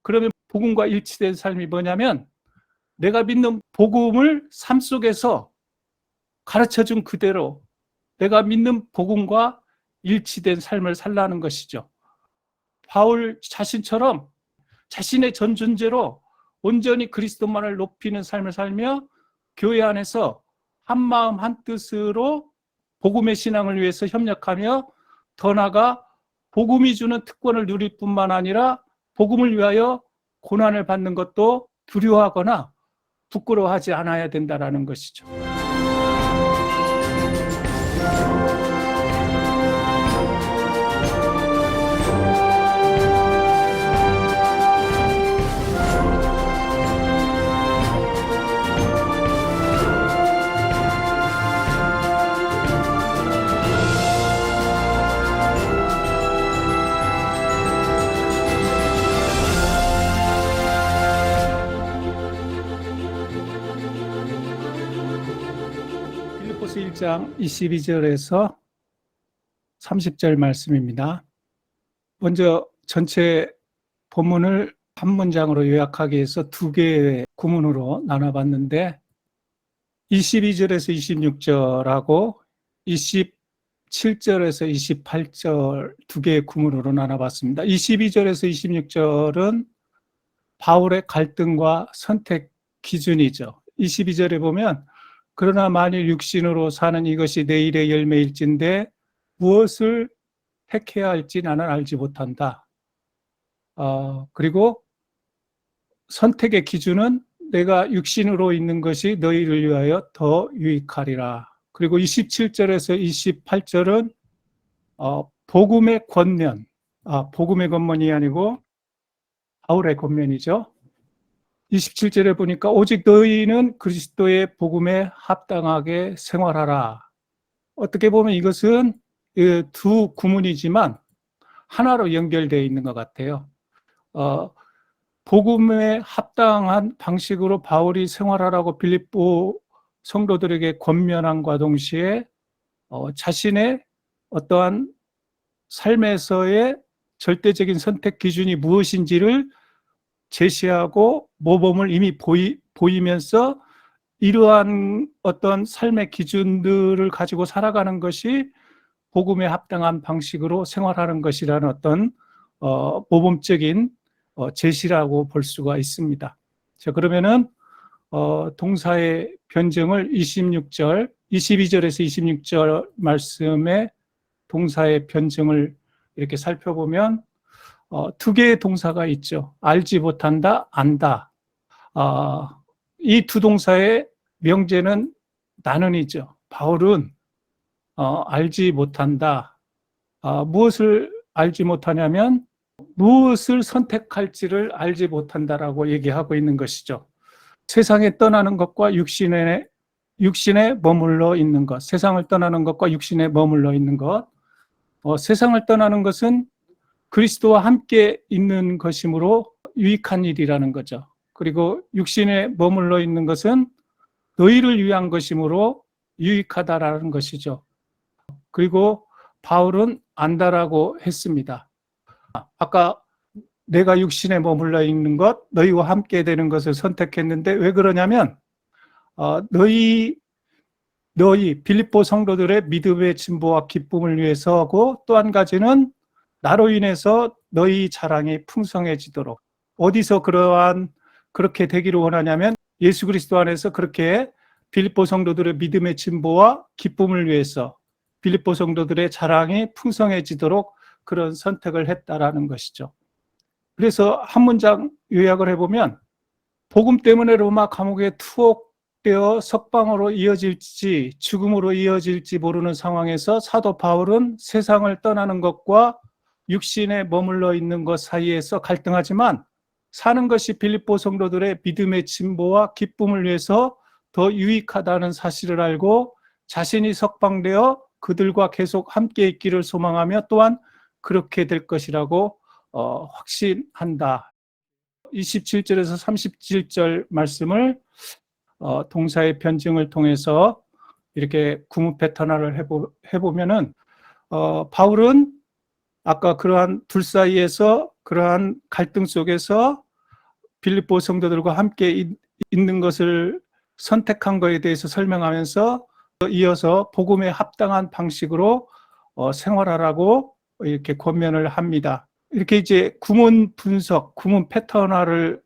그러면 복음과 일치된 삶이 뭐냐면 내가 믿는 복음을 삶 속에서 가르쳐준 그대로 내가 믿는 복음과 일치된 삶을 살라는 것이죠. 바울 자신처럼 자신의 전 존재로 온전히 그리스도만을 높이는 삶을 살며 교회 안에서 한 마음 한 뜻으로 복음의 신앙을 위해서 협력하며 더 나아가 복음이 주는 특권을 누릴 뿐만 아니라 복음을 위하여 고난을 받는 것도 두려워하거나 부끄러워하지 않아야 된다는 것이죠. 빌립보서 1장 22절에서 30절 말씀입니다. 먼저 전체 본문을 한 문장으로 요약하기 위해서 두 개의 구문으로 나눠봤는데 22절에서 26절하고 27절에서 28절 두 개의 구문으로 나눠봤습니다. 22절에서 26절은 바울의 갈등과 선택 기준이죠. 22절에 보면 그러나 만일 육신으로 사는 이것이 내일의 열매일진데 무엇을 택해야 할지 나는 알지 못한다. 그리고 선택의 기준은 내가 육신으로 있는 것이 너희를 위하여 더 유익하리라. 그리고 27절에서 28절은 복음의 권면, 복음의 권면이 아니고 바울의 권면이죠. 27절에 보니까 오직 너희는 그리스도의 복음에 합당하게 생활하라. 어떻게 보면 이것은 두 구문이지만 하나로 연결되어 있는 것 같아요. 복음에 합당한 방식으로 바울이 생활하라고 빌립보 성도들에게 권면함과 동시에 자신의 어떠한 삶에서의 절대적인 선택 기준이 무엇인지를 제시하고 모범을 이미 보이면서 이러한 어떤 삶의 기준들을 가지고 살아가는 것이 복음에 합당한 방식으로 생활하는 것이라는 어떤 모범적인 제시라고 볼 수가 있습니다. 자, 그러면은 동사의 변증을 22절에서 26절 말씀의 동사의 변증을 이렇게 살펴보면 두 개의 동사가 있죠. 알지 못한다, 안다. 이 두 동사의 명제는 나는이죠. 바울은 알지 못한다. 무엇을 알지 못하냐면 무엇을 선택할지를 알지 못한다라고 얘기하고 있는 것이죠. 세상에 떠나는 것과 육신에 머물러 있는 것, 세상을 떠나는 것과 육신에 머물러 있는 것. 세상을 떠나는 것은 그리스도와 함께 있는 것이므로 유익한 일이라는 거죠. 그리고 육신에 머물러 있는 것은 너희를 위한 것이므로 유익하다라는 것이죠. 그리고 바울은 안다라고 했습니다. 아까 내가 육신에 머물러 있는 것, 너희와 함께 되는 것을 선택했는데 왜 그러냐면 너희 빌립보 성도들의 믿음의 진보와 기쁨을 위해서고 또 한 가지는 나로 인해서 너희 자랑이 풍성해지도록. 어디서 그렇게 되기를 원하냐면 예수 그리스도 안에서 그렇게 빌립보 성도들의 믿음의 진보와 기쁨을 위해서 빌립보 성도들의 자랑이 풍성해지도록 그런 선택을 했다라는 것이죠. 그래서 한 문장 요약을 해보면 복음 때문에 로마 감옥에 투옥되어 석방으로 이어질지 죽음으로 이어질지 모르는 상황에서 사도 바울은 세상을 떠나는 것과 육신에 머물러 있는 것 사이에서 갈등하지만 사는 것이 빌립보 성도들의 믿음의 진보와 기쁨을 위해서 더 유익하다는 사실을 알고 자신이 석방되어 그들과 계속 함께 있기를 소망하며 또한 그렇게 될 것이라고 확신한다. 27절에서 37절 말씀을 동사의 변증을 통해서 이렇게 구문 패턴화를 해보면은 바울은 아까 그러한 둘 사이에서 그러한 갈등 속에서 빌립보 성도들과 함께 있는 것을 선택한 것에 대해서 설명하면서 이어서 복음에 합당한 방식으로 생활하라고 이렇게 권면을 합니다. 이렇게 이제 구문 분석, 구문 패턴화를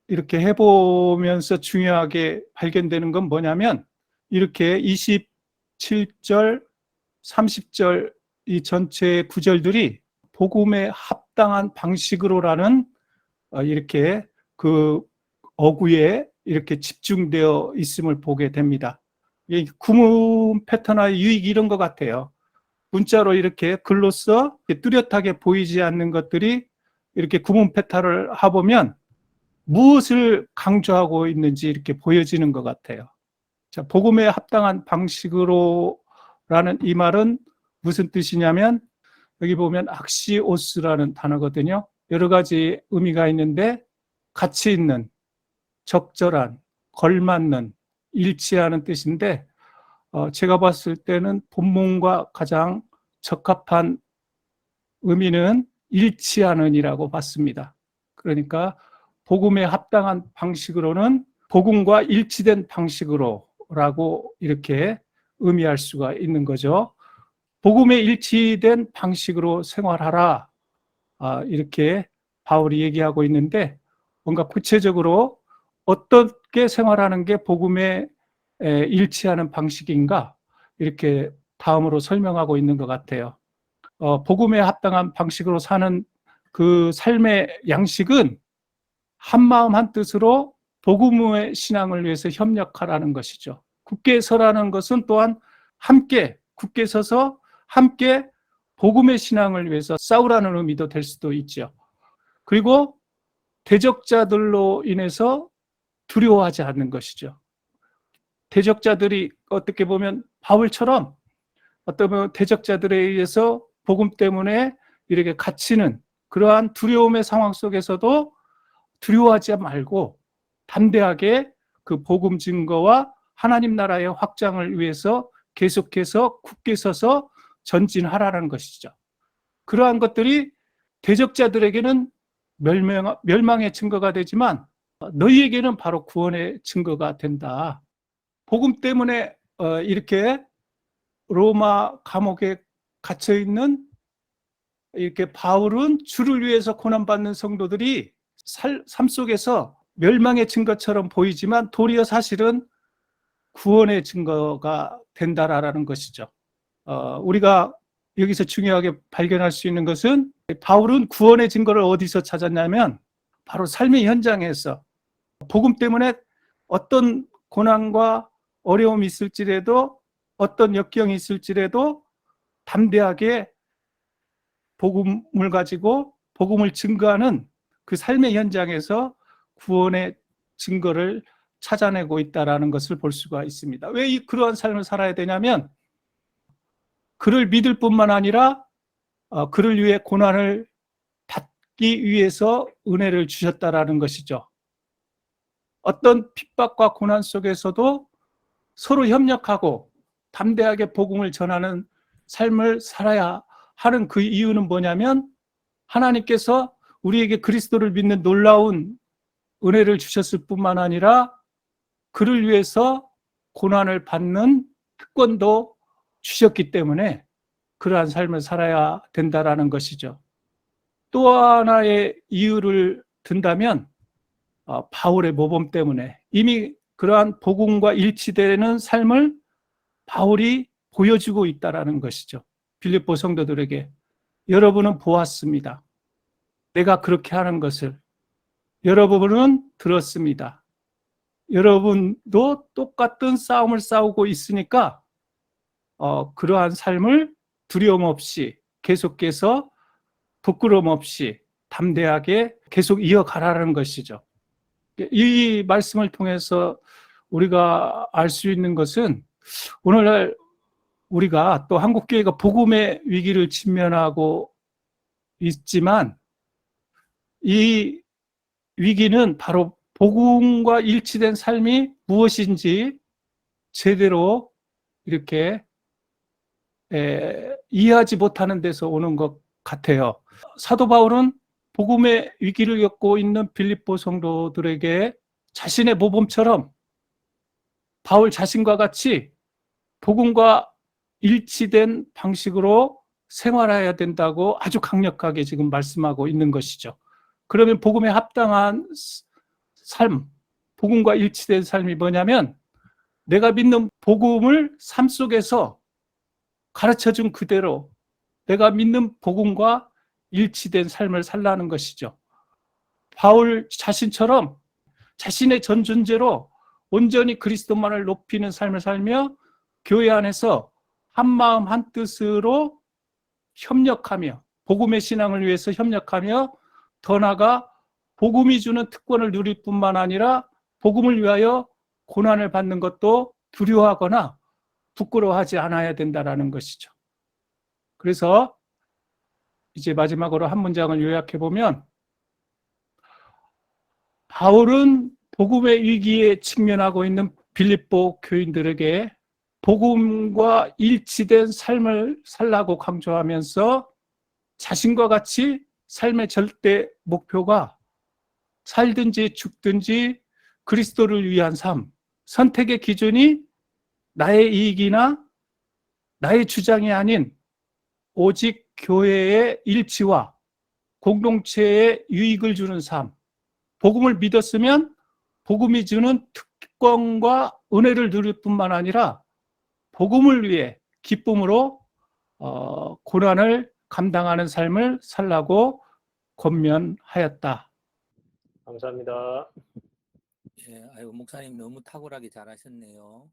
이렇게 해보면서 중요하게 발견되는 건 뭐냐면, 이렇게 27절, 30절 이 전체 구절들이 복음에 합당한 방식으로라는 이렇게 그 어구에 이렇게 집중되어 있음을 보게 됩니다. 이 구문 패턴화의 유익이 이런 것 같아요. 문자로 이렇게 글로써 뚜렷하게 보이지 않는 것들이 이렇게 구문 패턴을 해보면 무엇을 강조하고 있는지 이렇게 보여지는 것 같아요. 자, 복음에 합당한 방식으로라는 이 말은 무슨 뜻이냐면, 여기 보면 악시오스라는 단어거든요. 여러 가지 의미가 있는데, 가치 있는, 적절한, 걸맞는, 일치하는 뜻인데, 제가 봤을 때는 본문과 가장 적합한 의미는 일치하는이라고 봤습니다. 그러니까 복음에 합당한 방식으로는 복음과 일치된 방식으로라고 이렇게 의미할 수가 있는 거죠. 복음에 일치된 방식으로 생활하라, 이렇게 바울이 얘기하고 있는데, 뭔가 구체적으로 어떻게 생활하는 게 복음에 일치하는 방식인가, 이렇게 다음으로 설명하고 있는 것 같아요. 복음에 합당한 방식으로 사는 그 삶의 양식은 한마음 한뜻으로 복음의 신앙을 위해서 협력하라는 것이죠. 굳게 서라는 것은 또한 함께 굳게 서서 함께 복음의 신앙을 위해서 싸우라는 의미도 될 수도 있죠. 그리고 대적자들로 인해서 두려워하지 않는 것이죠. 대적자들이 어떻게 보면 바울처럼 어떤 보면 대적자들에 의해서 복음 때문에 이렇게 갇히는 그러한 두려움의 상황 속에서도 두려워하지 말고 담대하게 그 복음 증거와 하나님 나라의 확장을 위해서 계속해서 굳게 서서 전진하라는 것이죠. 그러한 것들이 대적자들에게는 멸망의 증거가 되지만 너희에게는 바로 구원의 증거가 된다. 복음 때문에 이렇게 로마 감옥에 갇혀 있는 이렇게 바울은 주를 위해서 고난받는 성도들이 삶 속에서 멸망의 증거처럼 보이지만 도리어 사실은 구원의 증거가 된다라는 것이죠. 우리가 여기서 중요하게 발견할 수 있는 것은 바울은 구원의 증거를 어디서 찾았냐면 바로 삶의 현장에서 복음 때문에 어떤 고난과 어려움이 있을지라도 어떤 역경이 있을지라도 담대하게 복음을 가지고 복음을 증거하는 그 삶의 현장에서 구원의 증거를 찾아내고 있다는 것을 볼 수가 있습니다. 왜 그러한 삶을 살아야 되냐면 그를 믿을 뿐만 아니라 그를 위해 고난을 받기 위해서 은혜를 주셨다라는 것이죠. 어떤 핍박과 고난 속에서도 서로 협력하고 담대하게 복음을 전하는 삶을 살아야 하는 그 이유는 뭐냐면 하나님께서 우리에게 그리스도를 믿는 놀라운 은혜를 주셨을 뿐만 아니라 그를 위해서 고난을 받는 특권도 주셨기 때문에 그러한 삶을 살아야 된다라는 것이죠. 또 하나의 이유를 든다면 바울의 모범 때문에 이미 그러한 복음과 일치되는 삶을 바울이 보여주고 있다라는 것이죠. 빌립보 성도들에게 여러분은 보았습니다. 내가 그렇게 하는 것을 여러분은 들었습니다. 여러분도 똑같은 싸움을 싸우고 있으니까 그러한 삶을 두려움 없이 계속해서 부끄러움 없이 담대하게 계속 이어가라는 것이죠. 이 말씀을 통해서 우리가 알 수 있는 것은 오늘날 우리가 또 한국교회가 복음의 위기를 직면하고 있지만 이 위기는 바로 복음과 일치된 삶이 무엇인지 제대로 이렇게 이해하지 못하는 데서 오는 것 같아요. 사도 바울은 복음의 위기를 겪고 있는 빌립보 성도들에게 자신의 모범처럼 바울 자신과 같이 복음과 일치된 방식으로 생활해야 된다고 아주 강력하게 지금 말씀하고 있는 것이죠. 그러면 복음에 합당한 삶, 복음과 일치된 삶이 뭐냐면 내가 믿는 복음을 삶 속에서 가르쳐준 그대로 내가 믿는 복음과 일치된 삶을 살라는 것이죠. 바울 자신처럼 자신의 전 존재로 온전히 그리스도만을 높이는 삶을 살며 교회 안에서 한마음 한뜻으로 협력하며 복음의 신앙을 위해서 협력하며 더 나아가 복음이 주는 특권을 누릴 뿐만 아니라 복음을 위하여 고난을 받는 것도 두려워하거나 부끄러워하지 않아야 된다는 것이죠. 그래서 이제 마지막으로 한 문장을 요약해 보면 바울은 복음의 위기에 직면하고 있는 빌립보 교인들에게 복음과 일치된 삶을 살라고 강조하면서 자신과 같이 삶의 절대 목표가 살든지 죽든지 그리스도를 위한 삶, 선택의 기준이 나의 이익이나 나의 주장이 아닌 오직 교회의 일치와 공동체의 유익을 주는 삶, 복음을 믿었으면 복음이 주는 특권과 은혜를 누릴 뿐만 아니라 복음을 위해 기쁨으로 고난을 감당하는 삶을 살라고 권면하였다. 감사합니다. 예, 아이고 목사님 너무 탁월하게 잘하셨네요.